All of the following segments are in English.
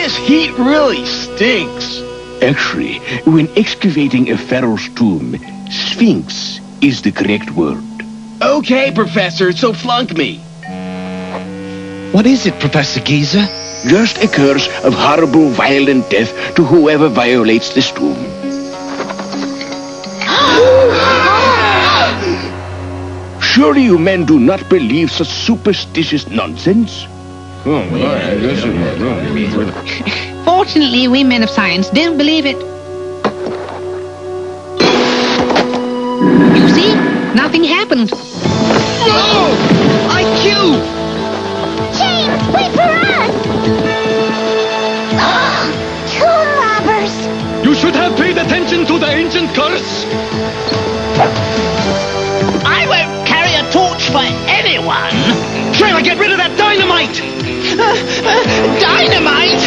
This heat really stinks. Actually, when excavating a pharaoh's tomb, sphinx is the correct word. Okay, Professor, so flunk me. What is it, Professor Giza? Just a curse of horrible, violent death to whoever violates this tomb. Surely you men do not believe such superstitious nonsense? Fortunately, we men of science don't believe it. You see? Nothing happened. No! IQ! James, wait for us! Tomb robbers! You should have paid attention to the ancient curse. I won't carry a torch for anyone. Trying to get rid of that dynamite! Dynamite?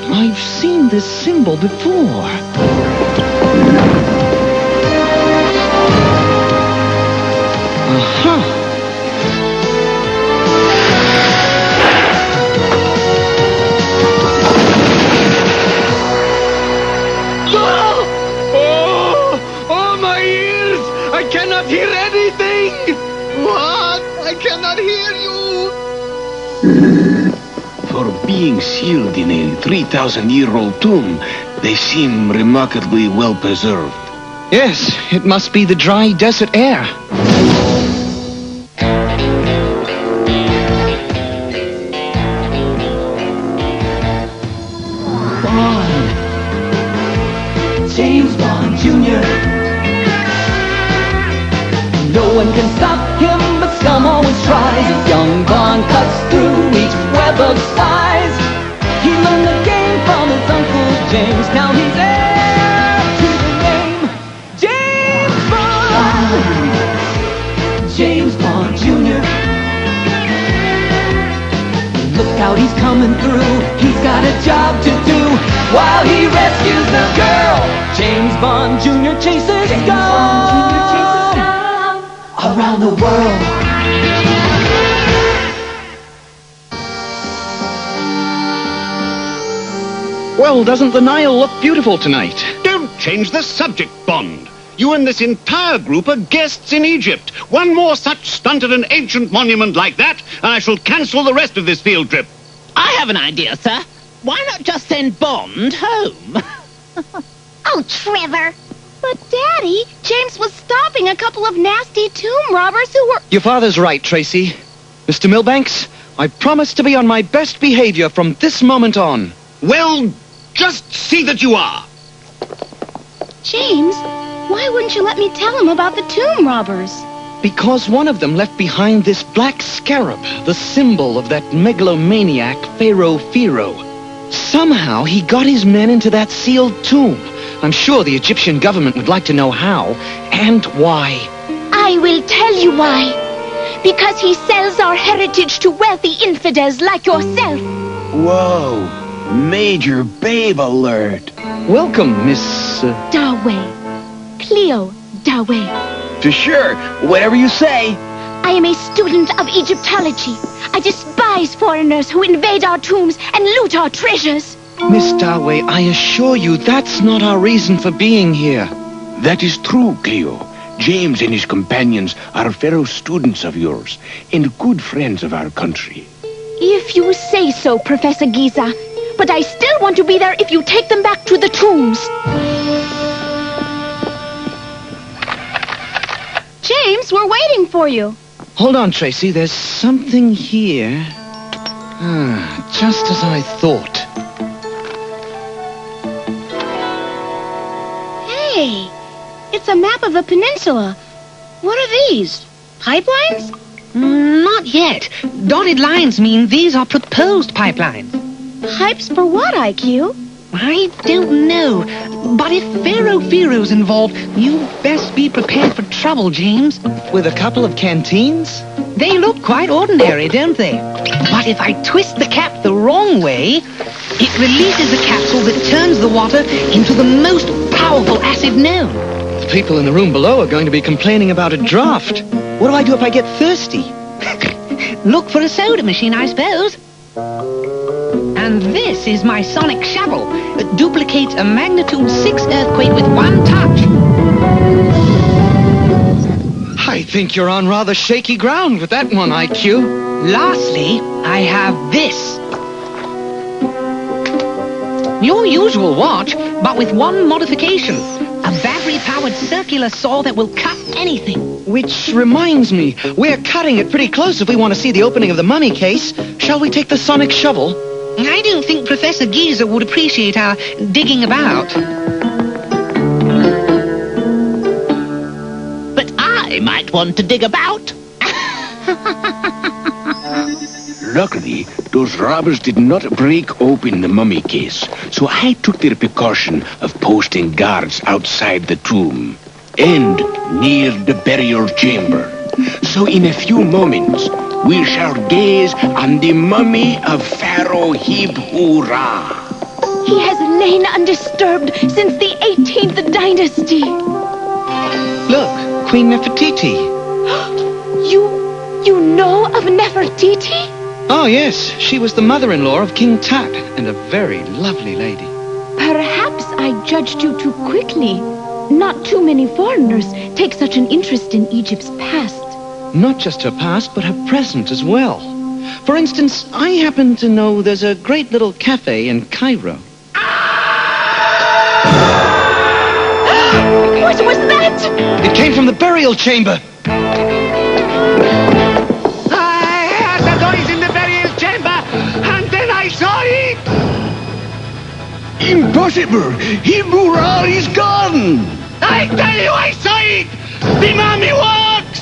I've seen this symbol before. Aha! Oh, my ears! I cannot hear anything! What? I cannot hear you! For being sealed in a 3,000-year-old tomb, they seem remarkably well preserved. Yes, it must be the dry desert air. Bond. James Bond Jr. No one can stop him, but some always tries. As young Bond cuts through each web of spies. He learned the game from his Uncle James. Now he's heir to the name James Bond. James Bond Jr. Look out, he's coming through. He's got a job to do while he rescues the girl. James Bond Jr. chases scum around the world. Well, doesn't the Nile look beautiful tonight? Don't change the subject, Bond. You and this entire group are guests in Egypt. One more such stunt at an ancient monument like that, and I shall cancel the rest of this field trip. I have an idea, sir. Why not just send Bond home? Oh, Trevor! But, Daddy, James was stopping a couple of nasty tomb robbers who were... Your father's right, Tracy. Mr. Milbanks, I promise to be on my best behavior from this moment on. Well, just see that you are. James, why wouldn't you let me tell him about the tomb robbers? Because one of them left behind this black scarab, the symbol of that megalomaniac Pharaoh Pharaoh. Somehow he got his men into that sealed tomb. I'm sure the Egyptian government would like to know how and why. I will tell you why. Because he sells our heritage to wealthy infidels like yourself. Whoa. Major babe alert. Welcome, Miss... Dawei. Cleo Dawei. For sure. Whatever you say. I am a student of Egyptology. I despise foreigners who invade our tombs and loot our treasures. Miss Dawei, I assure you that's not our reason for being here. That is true, Cleo. James and his companions are fellow students of yours and good friends of our country. If you say so, Professor Giza. But I still want to be there if you take them back to the tombs. James, we're waiting for you. Hold on, Tracy. There's something here. Just as I thought. Hey, it's a map of the peninsula. What are these? Pipelines? Not yet. Dotted lines mean these are proposed pipelines. Pipes for what, IQ? I don't know. But if Pharaoh Pharaoh's involved, you best be prepared for trouble, James. With a couple of canteens? They look quite ordinary, don't they? But if I twist the cap the wrong way, it releases a capsule that turns the water into the most powerful acid known. The people in the room below are going to be complaining about a draft. What do I do if I get thirsty? Look for a soda machine, I suppose. And this is my sonic shovel. It duplicates a magnitude 6 earthquake with one touch. I think you're on rather shaky ground with that one, IQ. Lastly, I have this. Your usual watch, but with one modification. A battery-powered circular saw that will cut anything. Which reminds me, we're cutting it pretty close if we want to see the opening of the mummy case. Shall we take the sonic shovel? I don't think Professor Geezer would appreciate our digging about. But I might want to dig about. Luckily, those robbers did not break open the mummy case, so I took the precaution of posting guards outside the tomb and near the burial chamber. So in a few moments, we shall gaze on the mummy of Pharaoh Hib-Ur-Ra. He has lain undisturbed since the 18th dynasty. Look, Queen Nefertiti. You know of Nefertiti? Oh, yes, she was the mother-in-law of King Tut, and a very lovely lady. Perhaps I judged you too quickly. Not too many foreigners take such an interest in Egypt's past. Not just her past, but her present as well. For instance, I happen to know there's a great little cafe in Cairo. What was that? It came from the burial chamber. I heard the noise in the burial chamber, and then I saw it! Impossible! Hib-Ur-Ra is gone! I tell you, I saw it! The mummy works!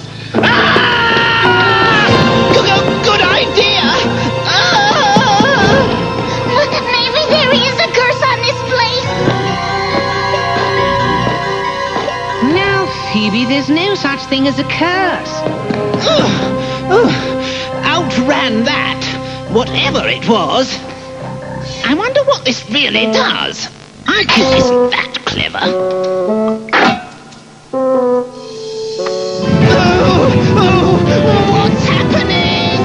Good idea! Maybe there is a curse on this place. Now, Phoebe, there's no such thing as a curse. Outran that, whatever it was. I wonder what this really does. IQ isn't that clever. What's happening?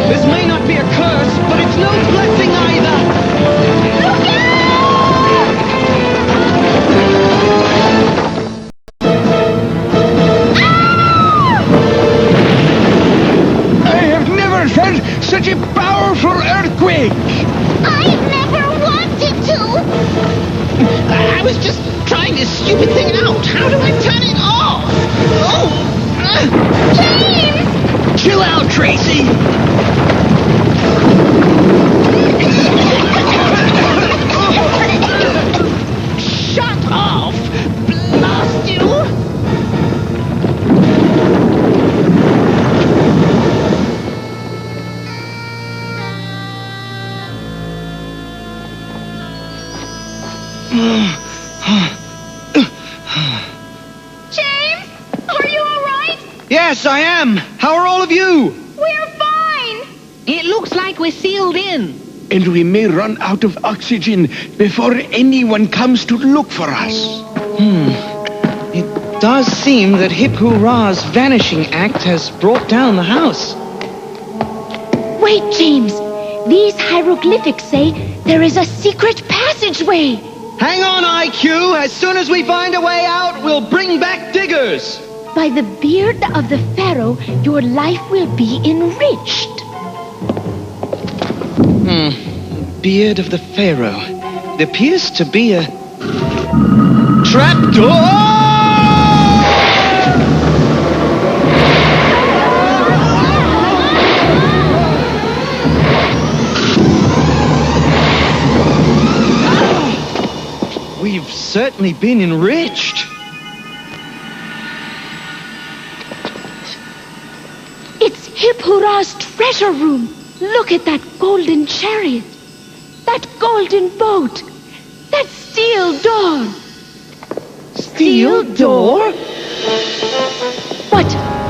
This may not be a curse, but it's no blessing either. I have never felt such a powerful earthquake! I never wanted to. I was just trying this stupid thing out. How do I turn it off? James! Chill out, Tracy. Shut off! Blast you! James, are you all right? Yes, I am. How are all of you? We're fine. It looks like we're sealed in. And we may run out of oxygen before anyone comes to look for us. It does seem that Hib-Ur-Ra's vanishing act has brought down the house. Wait, James. These hieroglyphics say there is a secret passageway. Hang on, IQ. As soon as we find a way out, we'll bring back diggers. By the beard of the pharaoh, your life will be enriched. Beard of the Pharaoh. There appears to be a trapdoor! We've certainly been enriched. It's Hib-Ur-Ra's treasure room. Look at that golden chariot. That golden boat. That steel door. Steel door? What?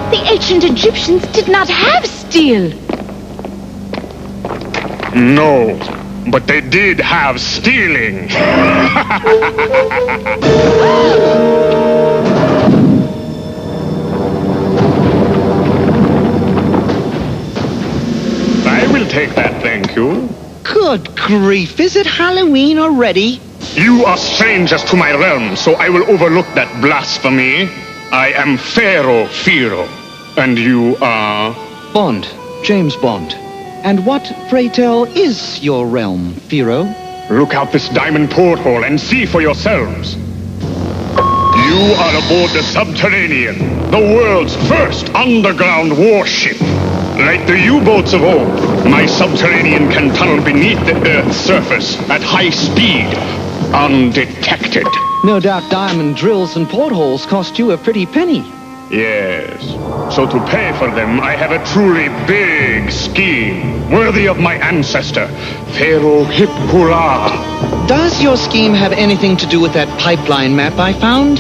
The ancient Egyptians did not have steel. No, but they did have stealing. take that, thank you. Good grief, is it Halloween already? You are strangers to my realm, so I will overlook that blasphemy. I am Pharaoh Firo. And you are? Bond. James Bond. And what, pray tell, is your realm, Firo? Look out this diamond porthole and see for yourselves. You are aboard the Subterranean, the world's first underground warship. Like the U-boats of old, my Subterranean can tunnel beneath the Earth's surface at high speed, undetected. No doubt diamond drills and portholes cost you a pretty penny. Yes. So to pay for them, I have a truly big scheme, worthy of my ancestor, Pharaoh Hip-Hurrah. Does your scheme have anything to do with that pipeline map I found?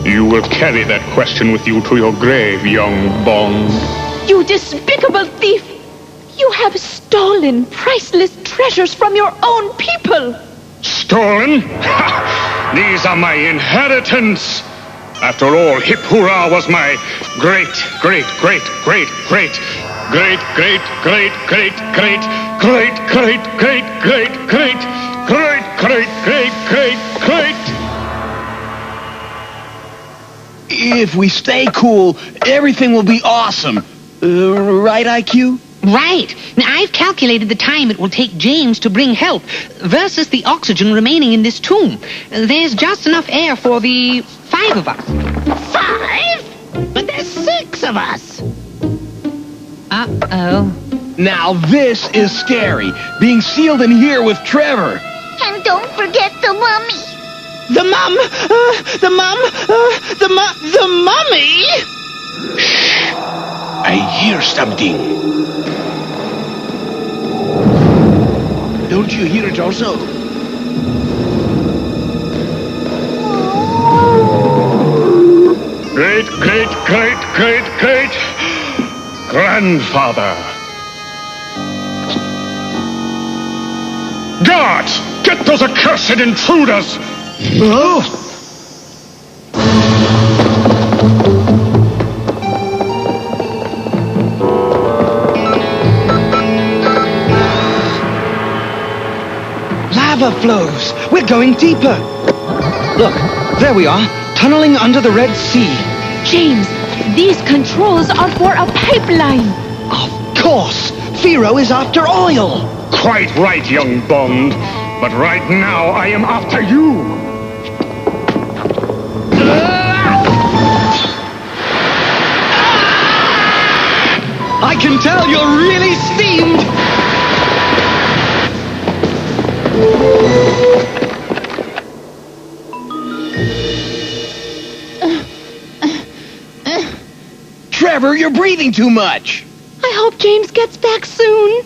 You will carry that question with you to your grave, young Bond. You despicable thief! You have stolen priceless treasures from your own people! Stolen? Ha! These are my inheritance! After all, Hip-Hurrah was my great, great, great, great, great, great, great, great, great, great, great, great, great, great, great, great, great, great, great, great. If we stay cool, everything will be awesome. Right, IQ? Right. Now, I've calculated the time it will take James to bring help versus the oxygen remaining in this tomb. There's just enough air for the 5 of us. 5? But there's 6 of us. Uh-oh. Now this is scary, being sealed in here with Trevor. And don't forget the mummy. The mum! The mummy! I hear something. Don't you hear it also? Great, great, great, great, great grandfather. Guards! Get those accursed intruders! Oh! Lava flows. We're going deeper. Look, there we are, tunneling under the Red Sea. James, these controls are for a pipeline. Of course, Firo is after oil. Quite right, young Bond. But right now, I am after you. I can tell you're really steamed. Trevor, you're breathing too much. I hope James gets back soon.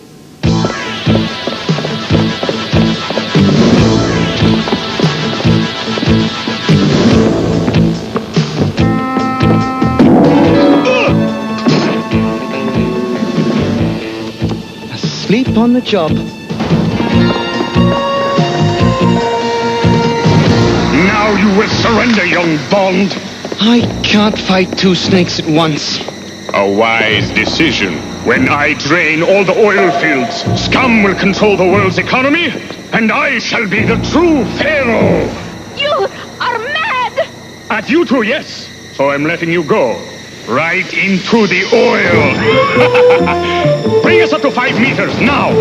Asleep on the job. Now you will surrender, young Bond. I can't fight 2 snakes at once. A wise decision. When I drain all the oil fields, scum will control the world's economy, and I shall be the true Pharaoh. You are mad! At you two, yes. So I'm letting you go. Right into the oil. Bring us up to 5 meters, now.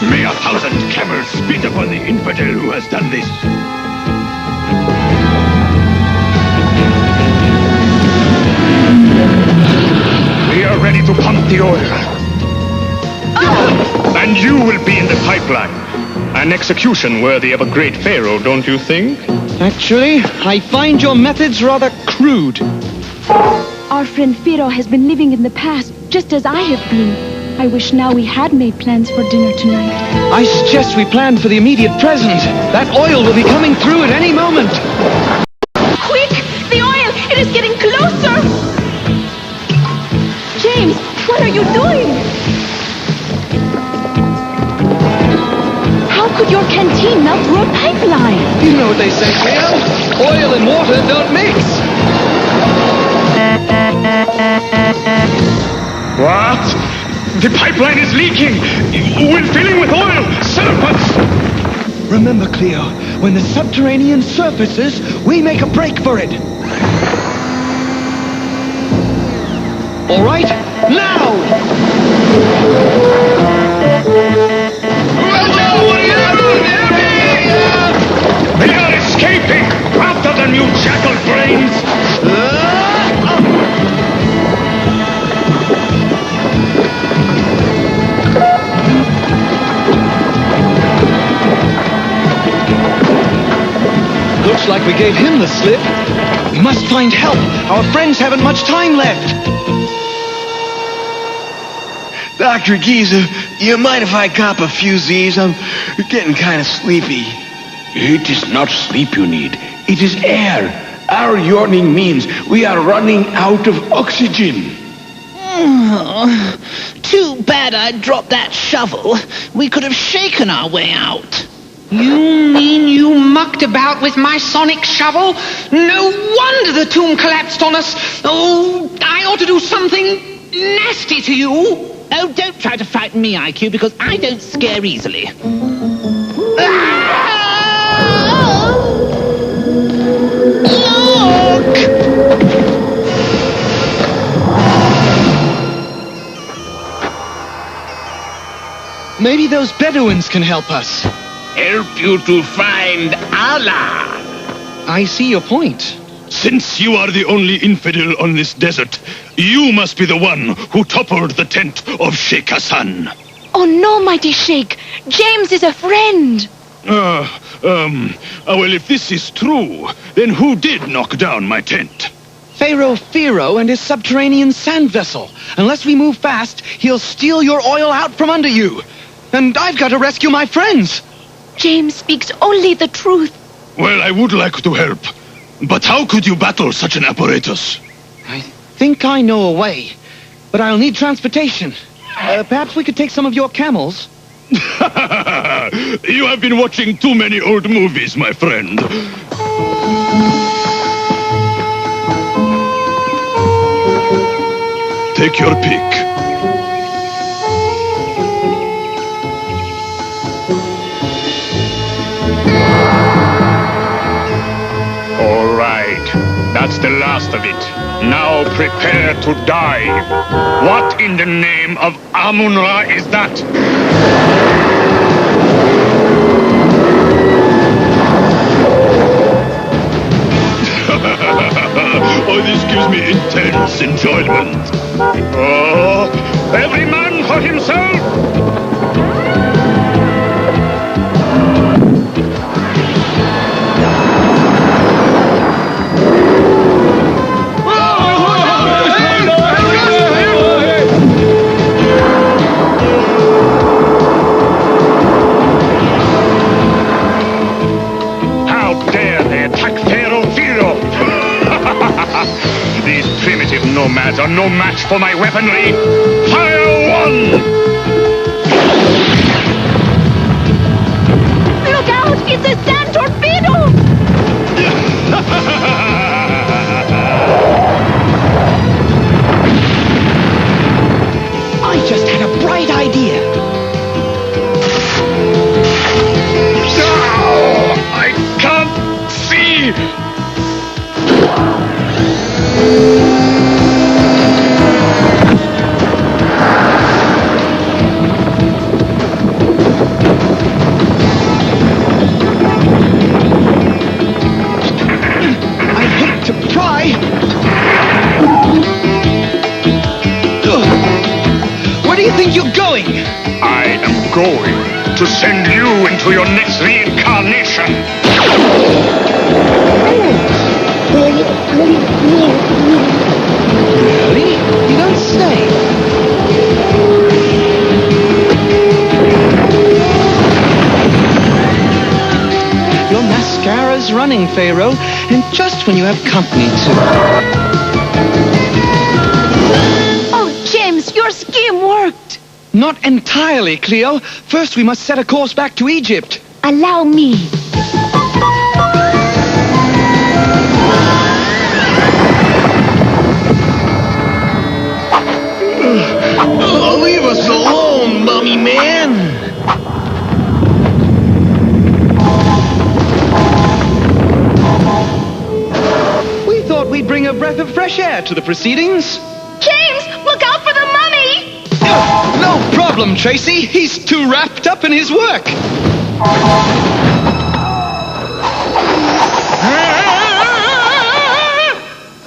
May 1,000 camels spit upon the infidel who has done this. We are ready to pump the oil. And you will be in the pipeline. An execution worthy of a great pharaoh, don't you think? Actually, I find your methods rather crude. Our friend Firo has been living in the past, just as I have been. I wish now we had made plans for dinner tonight. I suggest we plan for the immediate present. That oil will be coming through at any moment. Quick! The oil! It is getting closer! James, what are you doing? How could your canteen melt through a pipeline? You know what they say, Cleo. Oil and water don't mix. What? The pipeline is leaking! We're filling with oil! Surface! Remember, Cleo, when the subterranean surfaces, we make a break for it. All right, now! They are escaping! After them, you jackal brains! Looks like we gave him the slip. We must find help. Our friends haven't much time left. Dr. Giza, you mind if I cop a few Z's? I'm getting kind of sleepy. It is not sleep you need. It is air. Our yawning means we are running out of oxygen. Oh, too bad I dropped that shovel. We could have shaken our way out. You mean you mucked about with my sonic shovel? No wonder the tomb collapsed on us. Oh, I ought to do something nasty to you. Oh, don't try to frighten me, IQ, because I don't scare easily. Look! Maybe those Bedouins can help us. Help you to find Allah. I see your point. Since you are the only infidel on this desert, you must be the one who toppled the tent of Sheikh Hassan. Oh no, mighty Sheikh. James is a friend. Well, if this is true, then who did knock down my tent? Pharaoh Pharaoh and his subterranean sand vessel. Unless we move fast, he'll steal your oil out from under you. And I've got to rescue my friends. James speaks only the truth. Well, I would like to help. But how could you battle such an apparatus? I think I know a way. But I'll need transportation. Perhaps we could take some of your camels. You have been watching too many old movies, my friend. Take your pick. All right, that's the last of it. Now prepare to die. What in the name of Amun-Ra is that? Oh, this gives me intense enjoyment. Oh, every man for himself! Nomads are no match for my weaponry. Fire one! Look out! It's a sand torpedo! I just had a bright idea. No! I can't see! You're going? I am going to send you into your next reincarnation. Really? You don't say. Your mascara's running, Pharaoh, and just when you have company too. Oh, James, your scheme worked. Not entirely, Cleo. First, we must set a course back to Egypt. Allow me. Leave us alone, mummy man. We thought we'd bring a breath of fresh air to the proceedings. James, look out for the mummy! No problem, Tracy. He's too wrapped up in his work.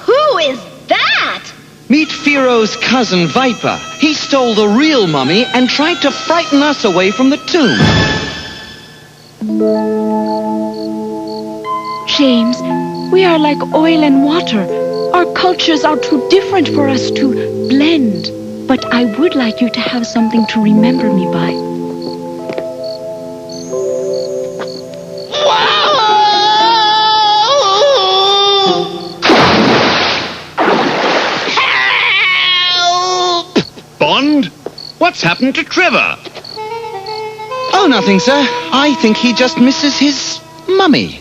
Who is that? Meet Fearo's cousin, Viper. He stole the real mummy and tried to frighten us away from the tomb. James, we are like oil and water. Our cultures are too different for us to blend. But I would like you to have something to remember me by. Bond? What's happened to Trevor? Oh, nothing, sir. I think he just misses his mummy.